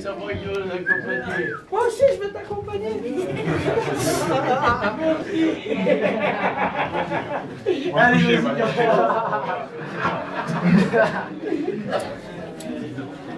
ça va, Guillaume, l'accompagner. Moi aussi, je vais t'accompagner. Allez, vas-y,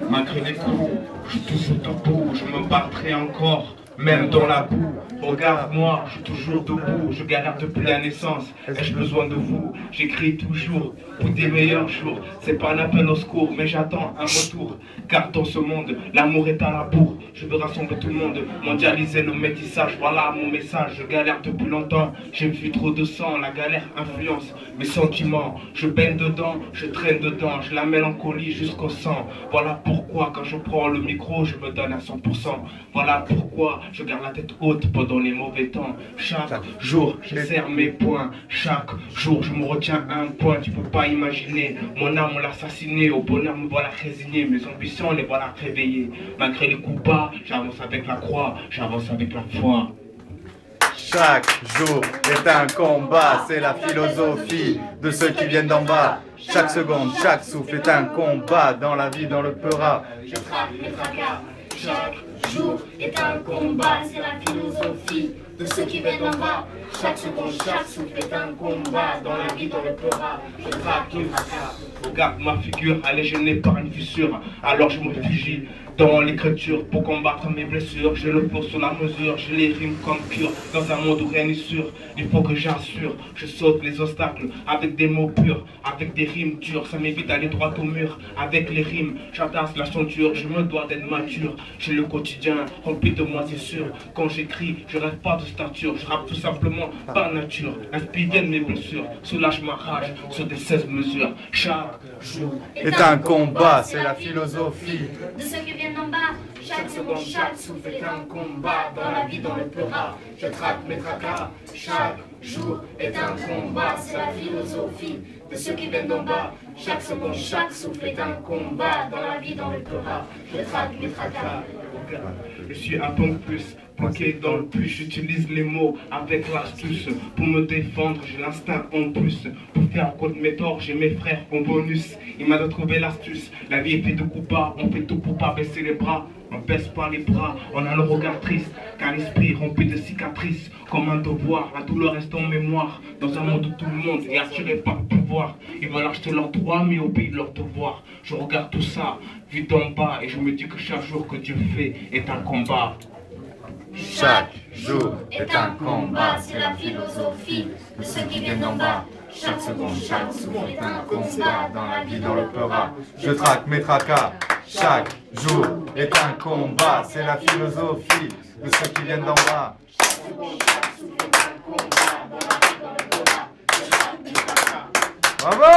Malgré les coups, je suis toujours debout, je me battrai encore, même dans la boue. Regarde-moi, je suis toujours debout, je galère depuis la naissance. Ai-je besoin de vous? J'écris toujours pour des meilleurs jours. C'est pas un appel au secours, mais j'attends un retour. Car dans ce monde, l'amour est à la bourre. Je veux rassembler tout le monde, mondialiser le métissage. Voilà mon message, je galère depuis longtemps. J'ai vu trop de sang, la galère influence mes sentiments. Je baigne dedans, je traîne dedans, je la mélancolie jusqu'au sang. Voilà pourquoi quand je prends le micro, je me donne à 100%. Voilà pourquoi je garde la tête haute dans les mauvais temps. Chaque jour, je serre mes poings. Chaque jour, je me retiens à un point. Tu peux pas imaginer. Mon âme, on l'a assassiné. Au bonheur, me voilà résigné. Mes ambitions, les voilà réveillées. Malgré les coups bas, j'avance avec la croix. J'avance avec la foi. Chaque jour est un combat, c'est la philosophie de ceux qui viennent d'en bas. Chaque seconde, chaque souffle est un combat dans la vie, dans le peura. Je traque mes tracas. Chaque jour est un combat, c'est la philosophie de ceux qui viennent d'en bas. Chaque seconde, chaque souffle est un combat dans la vie, dans le peura. Je traque mes tracas. Regarde ma figure, elle est gênée par une fissure. Alors je me réfugie dans l'écriture pour combattre mes blessures. Je le pose sur la mesure, je les rime comme cure. Dans un monde où rien n'est sûr, il faut que j'assure. Je saute les obstacles avec des mots purs, avec des rimes dures. Ça m'évite d'aller droit au mur. Avec les rimes, j'attache la ceinture. Je me dois d'être mature. J'ai le quotidien rempli de moi, c'est sûr. Quand j'écris, je rêve pas de stature. Je rappe tout simplement par nature. Inspiré de mes blessures, soulage ma rage sur des 16 mesures. Chaque jour est un combat, c'est la philosophie de ceux qui viennent d'en bas. Chaque seconde, chaque souffle est un combat dans la vie, dans le peura. Je traque mes tracas. Chaque jour est un combat, c'est la philosophie de ceux qui viennent d'en bas. Chaque seconde, chaque souffle est un combat dans la vie, dans le peura. Je traque mes tracas. Je suis un peu plus bloqué dans le plus. J'utilise les mots avec l'astuce pour me défendre. J'ai l'instinct en plus pour faire contre mes torts. J'ai mes frères en bonus. Il m'a trouvé l'astuce. La vie est faite de coups bas. On fait tout pour pas baisser les bras. On baisse pas les bras. On a le regard triste car l'esprit rempli de cicatrices. Comme un devoir, la douleur reste en mémoire. Dans un monde où tout le monde est attiré par le pouvoir. Ils veulent acheter leurs droits mais obéir leur devoir. Je regarde tout ça vu d'en bas et je me dis que chaque jour que Dieu fait est un combat. Chaque jour est un combat, c'est la philosophie de ceux qui viennent d'en bas. Chaque seconde, chaque souffle est un combat dans la vie, dans le peura. Je traque mes tracas. Chaque jour est un combat, c'est la philosophie de ceux qui viennent d'en bas. Chaque seconde, chaque souffle est un combat dans la vie, dans le peura. Je traque mes tracas. Bravo!